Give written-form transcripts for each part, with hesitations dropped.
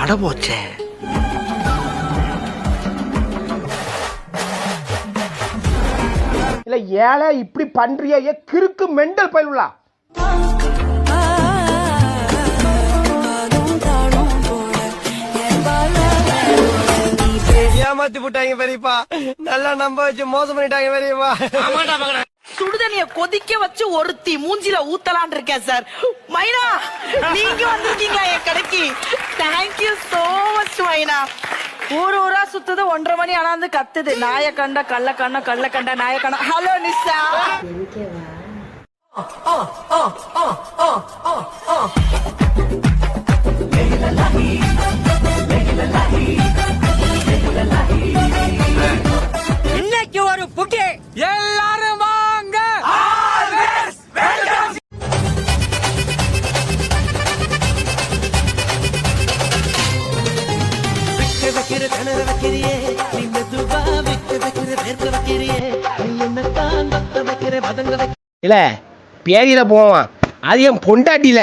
அட போச்சே. இல்ல ஏழை இப்படி பண்றியே கிறுக்கு மெண்டல் பயிலுலா. ஏமாத்தி போட்டாங்க பெரியப்பா, நல்லா நம்ப வச்சு மோசம் பண்ணிட்டாங்க பெரியப்பா. சுடுதண்ணிய கொதிக்க வச்சு ஒருத்தி மூஞ்சில ஊத்தலான் இருக்கேன் சார். மைனா நீங்க வந்திருக்கீங்களா என் கடைக்கு? தேங்க்யூ சோ மச் மைனா. ஊரா சுத்துது 1:30 மணி ஆனாந்து கத்துது நாய கண்ட கள்ள கண்ட நாய கண்ட. ஹலோ நிஷா. இன்னைக்கு ஒரு புட்டி எல்லாரும் வாங்க. இல்ல பேரியில போவான், அது என் பொண்டாட்டில.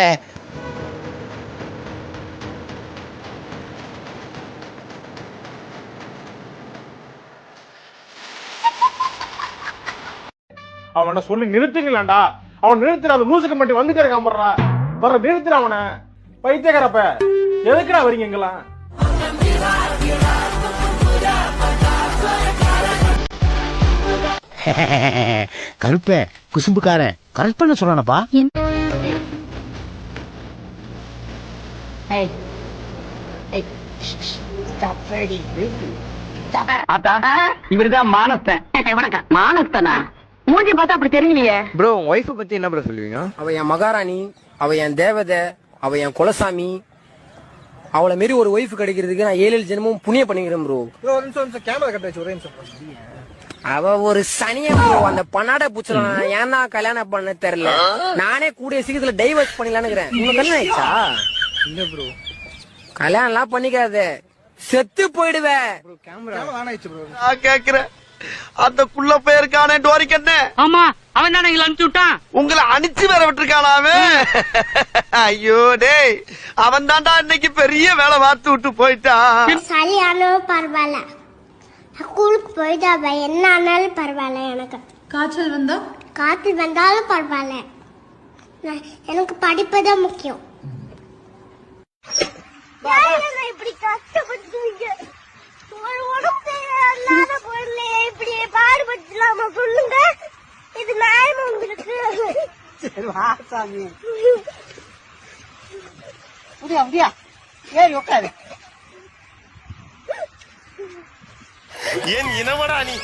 அவனை சொல்லி நிறுத்துங்களாண்டா. அவன் நிறுத்துற அந்த லூசுக்கு மட்டும் வந்துட்டே இருக்கான் போடுறா. வர நிறுத்துற அவனை. பைத்தியக்காரப்ப எதுக்குடா வரீங்க எங்கெல்லாம்? கருப்ப குசும்புக்காரன் கரெக்ட் பண்ண சொல்றானப்பா. இவருதான் மானஸ்தன். வணக்கம். மானஸ்தனா? மூஞ்சி பார்த்தா அப்படி தெரியலையே. ப்ரோ ஒய்ஃபை பத்தி என்ன ப்ரோ சொல்லுவீங்க? அவ என் மகாராணி, அவ என் தேவதை, அவ என் குலசாமி. அவளை மாரி ஒரு ஒய்ஃப் கிடைக்கிறதுக்கு நான் 7 ஜென்மமும் புண்ணிய பண்ணிக்கிறேன் ப்ரோ. ஒரு நிமிஷம் கேமரா கட்ட வச்சு ஒரே நிமிஷம். அவ ஒரு சனிய ப்ரோ. அந்த பண்ணாட பூச்சல ஏன்னா கல்யாணம் பண்ண தெரியல. நானே கூடிய சீக்கிரத்துல டைவர்ஸ் பண்ணிடலான்னு இருக்கிறேன். உனக்கு கல்யாணம் ஆயிடுச்சா? இல்ல ப்ரோ, கல்யாணம் எல்லாம் பண்ணிக்காத, செத்து போயிடுவேன். கேமரா ஆன் ஆயிடுச்சு ப்ரோ. நான் கேக்குறேன், அந்த புள்ள பேருக்கானே டோரிக்கண்ணே. ஆமா, அவன் தானே எங்களை அனுப்பிச்சு விட்டான். உங்களை அனுப்பிச்சு வேற விட்டுருக்கானா அவன்? ஐயோ டேய், அவன் தான்டா இன்னைக்கு பெரிய வேலை பார்த்து விட்டு போயிட்டான். சளி ஆனாலும் பரவாயில்ல, ஸ்கூலுக்கு போயிட்டா என்ன ஆனாலும் பரவாயில்ல. எனக்கு காய்ச்சல் வந்தாலும் பரவாயில்ல. எனக்கு படிப்பு தான் முக்கியம். இப்படி கஷ்டப்பட்டுவீங்க, ஒரு உடம்பு இல்லாத பொருளே இப்படி பாடுபட்டுலாமா சொல்லுங்க? இது நியாயமா உங்களுக்கு? சரி வா சாமி. முடியா ஏறி உட்காரு. ஏன் இனவடா நீ?